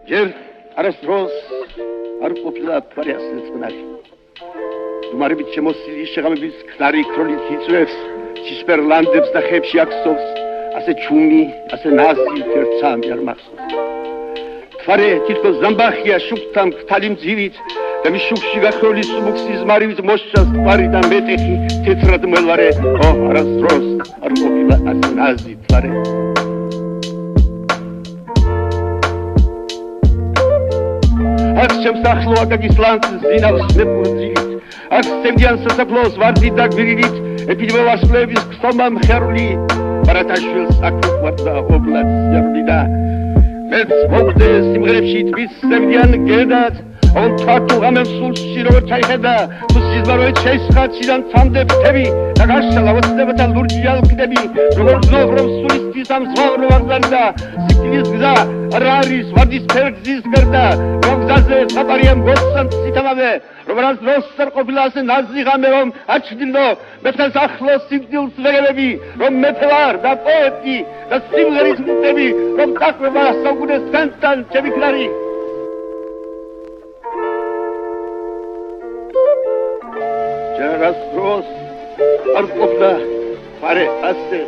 ჯერ არასდროს არ ყოფილა თქვარი ასე წყნარი. დუმარებით შემოსილი შეღამების ქნარი ქრონით იწვევს, ცისფერლანდებს და ხებში აქსოვს, ასე ჩუმი, ასე ნაზი ერთსამი არ მახსოვს. თქვარი თითქოს ზამბახია შუქთან ქთალი მძივით და მის შუქში გახროლის მუხსის მარივის მოსჩას თქვარი და მეტეხი თეთრად მელვარე, არასდროს არ ყოფილა ასე ნაზი თქვარი. აქ შემსახლო აკაკის ლანცს ზინავს მეფუძილით, აქ სევდიან სასაფლაოს ვარდით და გვირილით, ეპიდემო ვარსკვლავების ქსომა მხერული, ბარათაშვილს აქ უყვარდა ობლად სიარული და მეც მოვხდე სიმღერებში თმის სევდიან გედად, on თათუ ღამემ სულში როგორ ჩაიხედა, თუ სიზმაროეთ შეისხაციდან ცამდე ფრთები და გაშალა ვოცნებათა ლურჯი ალკდები, როგორ გზნობ რომ სულისთვის ამ ზღვარო აღზარდა, სიკვდილის გზა რა არის ვარდისფერ გზის გარდა, რომ გზაზე საპარია მგოსან სიტამავე, რომ არასდროს არ ყოფილა ასე ნაზი ღამე რომ აჩრდილო, მეფეს ახლოს სიკვდილს ვეგებები, რომ მეფე ვარ და პოეტი და სიმღერის მტები, რომ დაყვება საუკუნეს თქვენთან ჩემი ქნარი. ჯერ არასდროს არ ყოფილა ფარე ასე